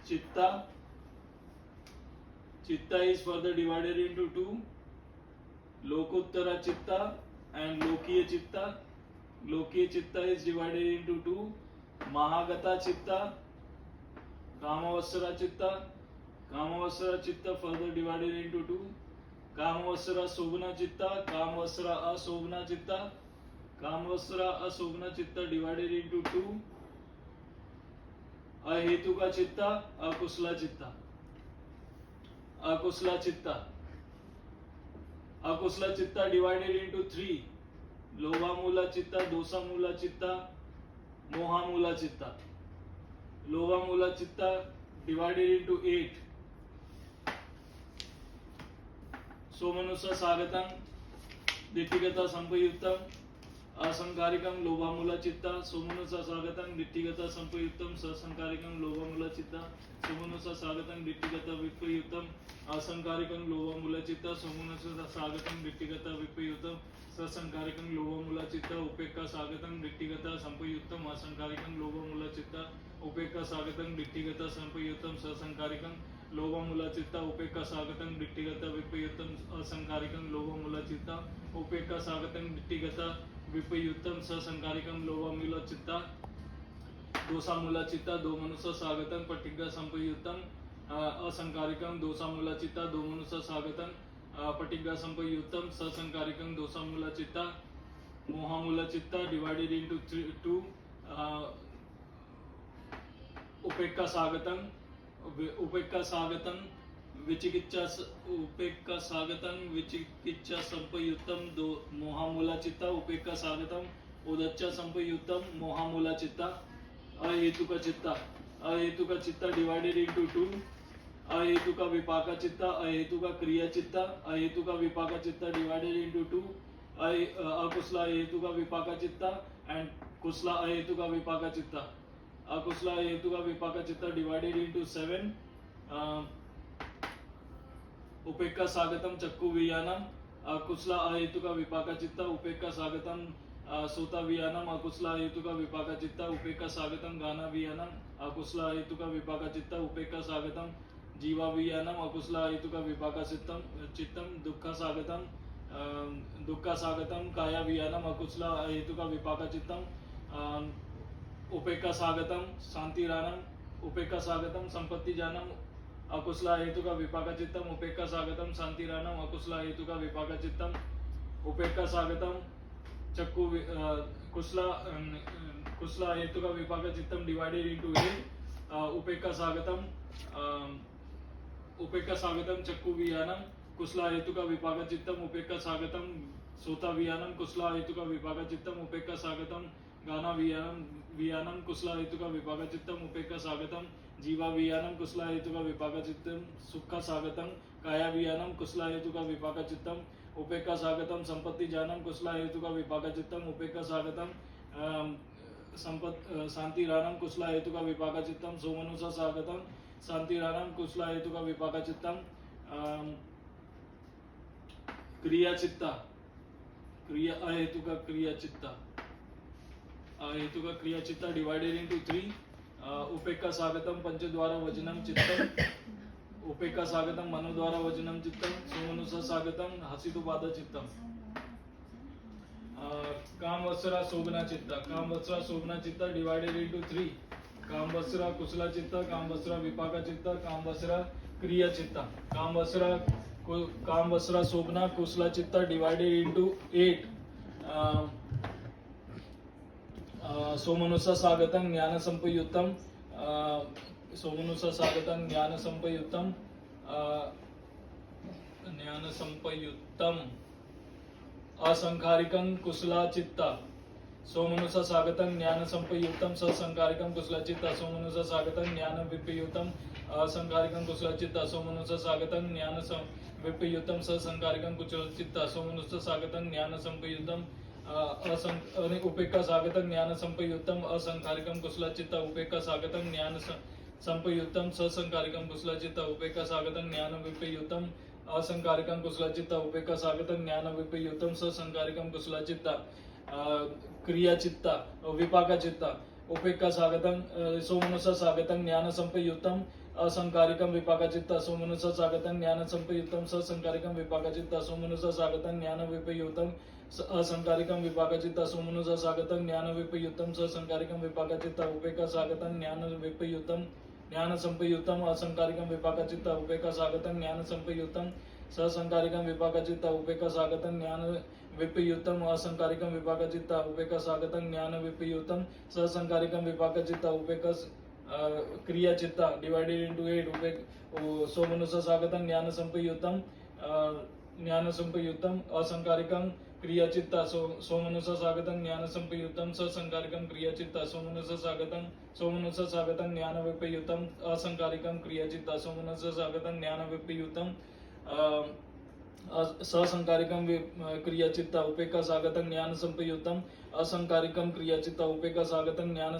Chitta. Chitta is further divided into two. Lokuttara Chitta and Lokiya Chitta. Lokiya Chitta is divided into two. Mahagata Chitta, Kamavasara Chitta. Kamavasara Chitta further divided into two. Kamavasara Sobhana Chitta, Kamavasara Asobhana Chitta. Kamavasara Asobhana Chitta divided into two. Ahetuka Chitta, Akusla Chitta. Akusla Chitta. Akusla Chitta divided into three. Lobhamula Chitta, Dosamula Chitta, Mohamula Chitta. Lobhamula Chitta divided into 8. Somanusa Sagatam, Dittigata Sampayuttam, Asankarikam Lobhamula Chitta, Somanusa Sagatam, Dittigata Sampayuttam, Sasankarikam Lobhamula Chitta, Somanusa Sagatam, Dittigata Vipayuttam, Asankarikam Lobhamula Chitta, Somanusa Sagatam, Dittigata Vipayuttam, Sasankarikam Lobhamula Chitta, Upekka Sagatam, Dittigata Sampayuttam, Asankarikam Lobhamula Chitta, Upekka Sagatam, Dittigata Sampayuttam, Sasankarikam Lobhamula Chitta, Upekka Sagatam, Dittigata Vipayuttam, Asankarikam Lobhamula Chitta, Upekka Sagatam, Dittigata Vipayuttam, Sasankarikam Lobhamula Chitta, Dosamula Chitta, Domanusa Sagatam, Patigga Sampayuttam, Asankarikam Dosamula Chitta, Domanusa Sagatam, Patigga Sampayuttam, Sasankarikam Dosamula Chitta, Mohamula Chitta divided into two. Upekka Sagatam, Upekka Sagatam, Vichikiccha Upekka Sagatam, Vichikiccha Sampayuttam, Do Mohamula Chitta, Upekka Sagatam, Udacha Sampayuttam, Mohamula Chitta, Ahetuka Chitta. Ahetuka Chitta divided into two. Ahetuka Vipaka Chitta, Ahetuka Kriya Chitta, Ahetuka Vipaka Chitta divided into two. Akusla Ahetuka Vipaka Chitta and Kusla Ahetuka Vipaka Chitta. Akusla Ahetuka Vipaka Chitta divided into 7. Upekka Sagatam Chakku Viyanam, Akusla Ahetuka Vipaka Chitta, Upekka Sagatam Sota Viyanam, Akusla Ahetuka Vipaka Chitta, Upekka Sagatam Gana Viyanam, Akusla Ahetuka Vipaka Chitta, Upekka Sagatam Jiva Viyanam, Akusla Ahetuka Vipaka Chittam, Dukkha Sagatam, Dukkha Sagatam Kaya Viyanam, Akusla Ahetuka Vipaka Chittam, Upekka Sagatam Santiranam, Upekka Sagatam Sampatti Janam, Akusla Ahetuka Vipaka Chittam, Upekka Sagatam Santiranam, Akusla Ahetuka Vipaka Chittam, Upekka Sagatam Chakku Kusla Ahetuka Vipaka Chittam divided into 8. Upekka Sagatam Chakku Viyanam, Kusla Ahetuka Vipaka Chittam, Upekka Sagatam Sota Viyanam, Kusla Ahetuka Vipaka Chittam, Upekka Sagatam Gana Viyanam, Kusla Ahetuka Vipaka Chittam, Upekka Sagatam Jiva Viyanam, Kusla Ahetuka Vipaka Chittam, Sukha Sagatam Kaya Viyanam, Kusla Ahetuka Vipaka Chittam, Upekka Sagatam Sampatti Janam, Kusla Ahetuka Vipaka Chittam, Upekka Sagatam Santi Ranam, Kusla Ahetuka Vipaka Chittam, Somanusa Sagatam Santi Ranam, Kusla Ahetuka Vipaka Chittam, Kriya Chitta, Kriya Ahetuka Kriya Chitta. Ahetuka Kriya Chitta divided into 3. Upekka Sagatam Panchadwara Vajanam Chittam, Upekka Sagatam Manudwara Vajanam Chittam, Somanusa Sagatam Hasitupada Chittam. Kamvasara Sobhana Chitta. Kamvasara Sobhana Chitta divided into 3. Kamvasara Kusla Chitta, Kamvasara Vipaka Chitta, Kamvasara Kriya Chitta. Kamvasara Sobhana Kusla Chitta divided into 8. Somanusa Sagatam Jnana Sampayuttam, Somanusa Sagatam Jnana Sampayuttam, Asankarikam Kusla Chitta. Somanusa Sagatam Jnana Sampayuttam, Sasankarikam Kusla Chitta. Somanusa Sagatam Jnana Vipayuttam, Asankarikam Kusla Chitta. Somanusa Sagatam Jnana Vipayuttam, Sasankarikam Kusla Chitta. Somanusa Sagatam Jnana Sampayuttam, Upekka Sagatam Jnana Sampayuttam, Asankarikam Kusla Chitta. Upekka Sagatam Jnana Sampayuttam, Sasankarikam Kusla Chitta. Upekka Sagatam Jnana Vipayuttam, Asankarikam Kusla Chitta. Upekka Sagatam Jnana Vipayuttam, Sasankarikam Kusla Chitta. Kriya Chitta, Vipaka Chitta. उपेक्षा स्वागतं सोमनुसा स्वागतं ज्ञान संपयुक्तम असंकारिकं विपाकचित्त सोमनुसा स्वागतं ज्ञान संपयुक्तम ससंकारिकं विपाकचित्त सोमनुसा स्वागतं ज्ञान विपयुक्तम असंकारिकं विपाकचित्त सोमनुसा स्वागतं ज्ञान विपयुक्तम ससंकारिकं विपाकचित्त उपेक्षा स्वागतं ज्ञान विपयुक्तम ज्ञान संपयुक्तम असंकारिकं विपाकचित्त उपेक्षा स्वागतं ज्ञान संपयुक्तम ससंकारिकं विपाकचित्त उपेक्षा स्वागतं ज्ञान विपयुक्तम असंकारिकं विपाकचित्त उपेक्षा स्वागतं ज्ञान विपयुक्तम ससंकारिकं विपाकचित्त उपेक्षा क्रिया चित्ता डिवाइडेड इनटू 8 सोमनुसा स्वागतं ज्ञान संपयुक्तम असंकारिकं क्रिया चित्ता सोमनुसा स्वागतं ज्ञान संपयुक्तम ससंकारिकं क्रिया चित्ता सोमनुसा स्वागतं ज्ञान विपयुक्तम असंकारिकं क्रिया चित्ता सोमनुसा स्वागतं ज्ञान विपयुक्तम ससंकारिकं क्रिया चित्ता उपेक्षा स्वागतं ज्ञान संपयुक्तम असंकारिकं क्रिया चित्ता उपेक्षा स्वागतं ज्ञान